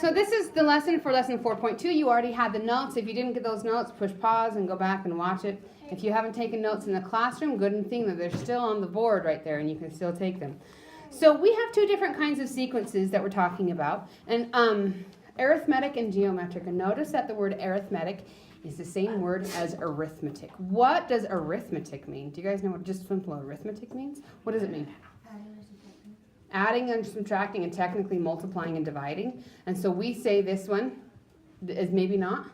So this is the lesson for lesson 4.2. You already had the notes. If you didn't get those notes, push pause and go back and watch it. If you haven't taken notes in the classroom, good thing that they're still on the board right there and you can still take them. So we have two different kinds of sequences that we're talking about. And arithmetic and geometric. And notice that the word arithmetic is the same word as arithmetic. What does arithmetic mean? Do you guys know what just simple arithmetic means? What does it mean? Adding and subtracting and technically multiplying and dividing. And so we say this one is maybe not.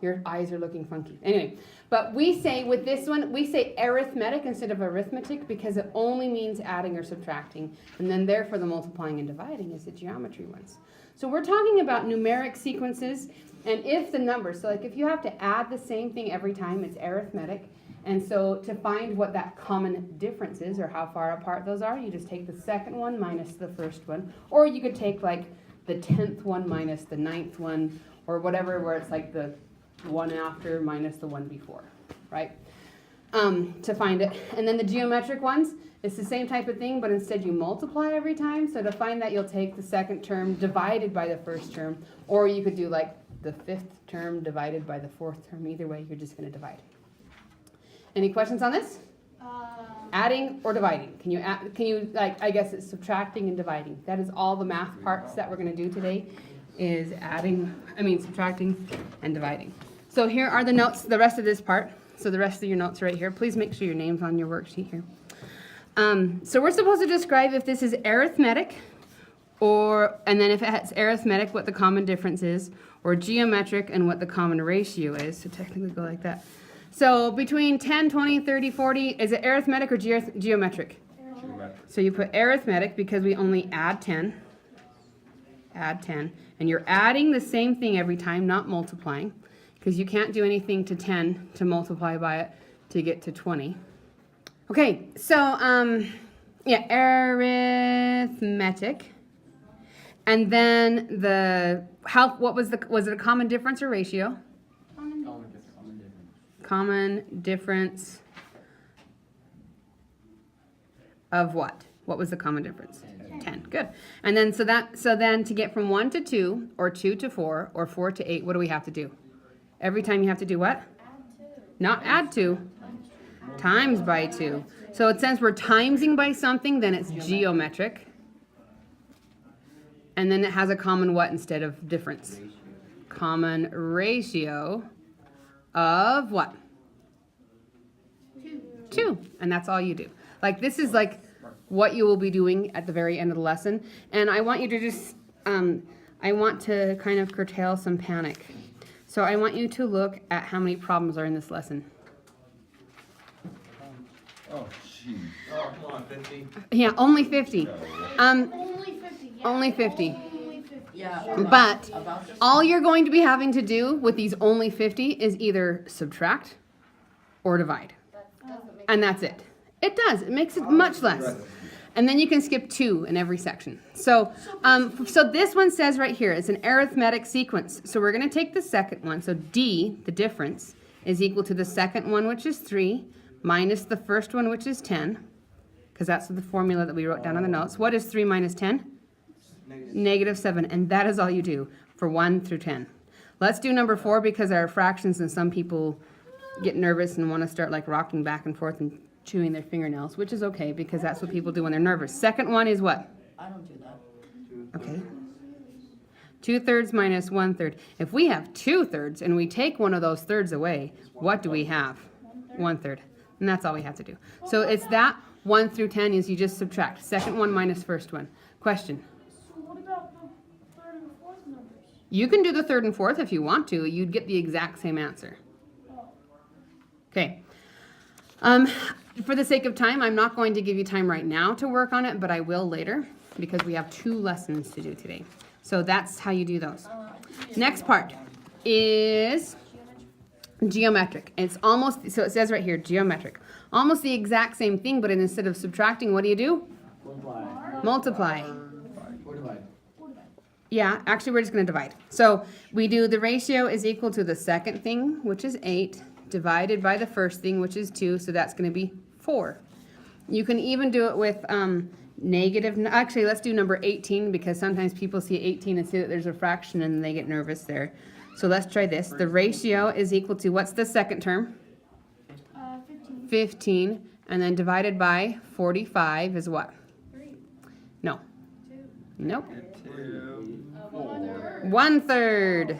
Your eyes are looking funky. Anyway, but we say with this one, we say arithmetic instead of arithmetic because it only means adding or subtracting. And then therefore the multiplying and dividing is the geometry ones. So we're talking about numeric sequences and if the numbers, so like if you have to add the same thing every time, it's arithmetic. And so to find what that common difference is or how far apart those are, you just take the second one minus the first one. Or you could take like the 10th one minus the 9th one or whatever where it's like the one after minus the one before, right? To find it. And then the geometric ones, it's the same type of thing, but instead you multiply every time. So to find that, you'll take the second term divided by the first term. Or you could do like the fifth term divided by the fourth term. Either way, you're just going to divide. Any questions on this? Adding or dividing? Can you like, I guess it's subtracting and dividing. That is all the math parts that we're going to do today is subtracting and dividing. So here are the notes, the rest of this part. So the rest of your notes are right here. Please make sure your name's on your worksheet here. So we're supposed to describe if this is arithmetic and then if it's arithmetic, what the common difference is, or geometric and what the common ratio is. So technically go like that. So between 10, 20, 30, 40, is it arithmetic or geometric? Geometric. So you put arithmetic because we only add 10. Add 10. And you're adding the same thing every time, not multiplying. Because you can't do anything to 10 to multiply by it to get to 20. Okay, so arithmetic. And then was it a common difference or ratio? Common difference of what? What was the common difference? 10. Good. And then so then to get from 1 to 2 or 2 to 4 or 4 to 8, what do we have to do? Every time you have to do what? Not add 2. Times by 2. So since we're timesing by something, then it's geometric. And then it has a common what instead of difference? Common ratio of what? 2. And that's all you do. Like this is like what you will be doing at the very end of the lesson. And I want you to just, I want to kind of curtail some panic. So I want you to look at how many problems are in this lesson. Oh, jeez. Oh, come on, 50? Yeah, only 50. Only 50. Yeah. Only 50. Only 50. Yeah. But all you're going to be having to do with these only 50 is either subtract or divide. And that's it. It does. It makes it much less. And then you can skip 2 in every section. So this one says right here, it's an arithmetic sequence. So we're going to take the second one. So D, the difference, is equal to the second one, which is 3, minus the first one, which is 10. Because that's the formula that we wrote down on the notes. What is 3 minus 10? Negative 7. And that is all you do for 1 through 10. Let's do number 4 because there are fractions and some people get nervous and want to start like rocking back and forth and chewing their fingernails, which is okay because that's what people do when they're nervous. Second one is what? I don't do that. Okay. 2/3 minus 1/3. If we have 2/3 and we take one of those thirds away, what do we have? 1/3. And that's all we have to do. So it's that 1 through 10 is you just subtract. Second one minus first one. Question? So what about the third and fourth numbers? You can do the third and fourth if you want to. You'd get the exact same answer. Okay. For the sake of time, I'm not going to give you time right now to work on it, but I will later because we have 2 lessons to do today. So that's how you do those. Next part is geometric. It's almost, so it says right here, geometric. Almost the exact same thing, but instead of subtracting, what do? Multiply. Or divide. Yeah, actually we're just going to divide. So we do the ratio is equal to the second thing, which is 8, divided by the first thing, which is 2, so that's going to be 4. You can even do it with Actually, let's do number 18 because sometimes people see 18 and see that there's a fraction and they get nervous there. So let's try this. The ratio is equal to, what's the second term? 15. 15. And then divided by 45 is what? 3. No. 2. Nope. 2, 1/3.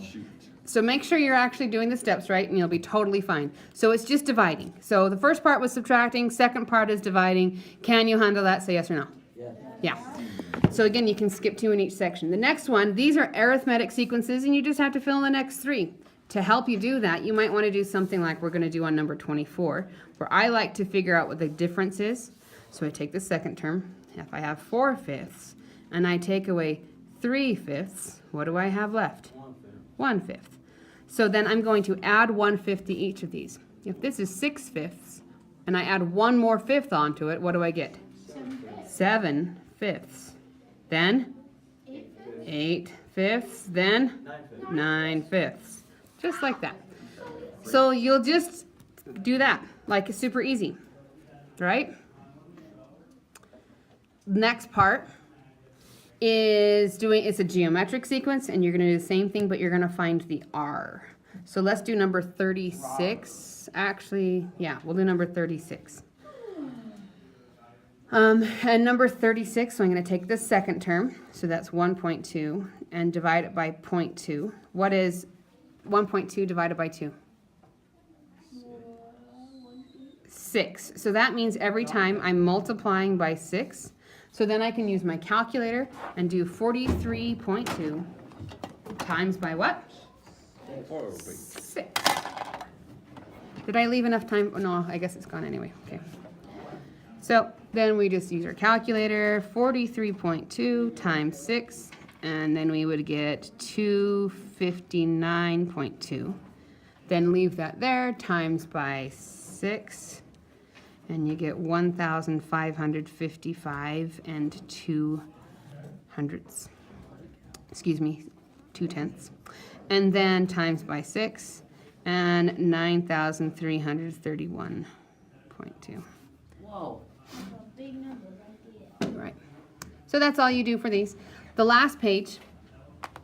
shoot. So make sure you're actually doing the steps right and you'll be totally fine. So it's just dividing. So the first part was subtracting, second part is dividing. Can you handle that? Say yes or no. Yes. Yeah. So again, you can skip 2 in each section. The next one, these are arithmetic sequences and you just have to fill in the next 3. To help you do that, you might want to do something like we're going to do on number 24, where I like to figure out what the difference is. So I take the second term. If I have 4/5 and I take away 3/5, what do I have left? 1/5. So then I'm going to add 1/5 to each of these. If this is 6/5 and I add 1 more fifth onto it, what do I get? 7/5. Then 8/5. Then 9/5. Just like that. So you'll just do that. Like it's super easy. Right? Next part is it's a geometric sequence and you're going to do the same thing but you're going to find the R. So let's do number 36. Actually, yeah, we'll do number 36. And number 36, so I'm going to take the second term, so that's 1.2, and divide it by 0.2. What is 1.2 divided by 2? 6. So that means every time I'm multiplying by 6. So then I can use my calculator and do 43.2 times by what? 6. Did I leave enough time? Oh, no, I guess it's gone anyway. Okay. So then we just use our calculator, 43.2 times 6, and then we would get 259.2. Then leave that there, times by 6, and you get 1,555 and 2 hundredths. Excuse me, 2/10. And then times by 6, and 9,331.2. Whoa. Big number right there. Right. So that's all you do for these. The last page,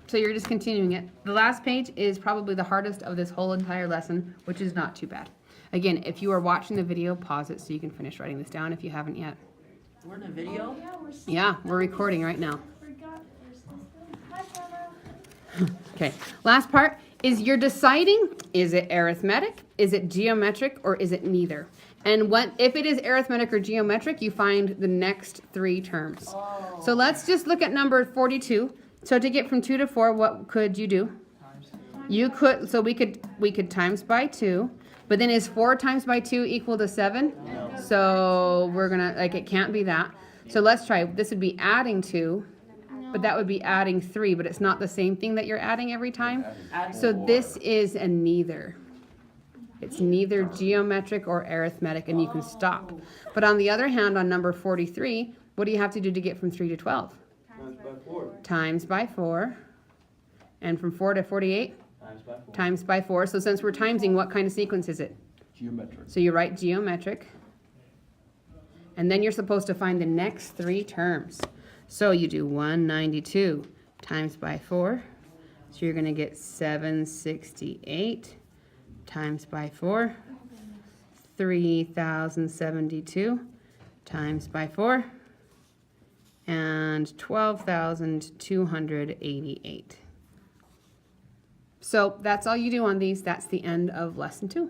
so you're just continuing it. The last page is probably the hardest of this whole entire lesson, which is not too bad. Again, if you are watching the video, pause it so you can finish writing this down if you haven't yet. We're in a video? Yeah, we're still. Yeah, we're recording right now. Forgot we're still. Hi, Sarah. Okay, last part is you're deciding, is it arithmetic, is it geometric, or is it neither? And if it is arithmetic or geometric, you find the next 3 terms. Oh. So let's just look at number 42. So to get from 2 to 4, what could you do? You could, so we could times by 2, but then is 4 times by 2 equal to 7? No. So we're gonna, it can't be that. So let's try, this would be adding 2, but that would be adding 3, but it's not the same thing that you're adding every time. So this is a neither. It's neither geometric or arithmetic, and you can stop. But on the other hand, on number 43, what do you have to do to get from 3 to 12? Times by 4. Times by 4. And from 4 to 48? Times by 4. Times by 4. So since we're timesing, what kind of sequence is it? Geometric. So you write geometric. And then you're supposed to find the next 3 terms. So you do 192 times by 4. So you're going to get 768 times by 4. 3,072 times by 4. And 12,288. So that's all you do on these. That's the end of lesson 2.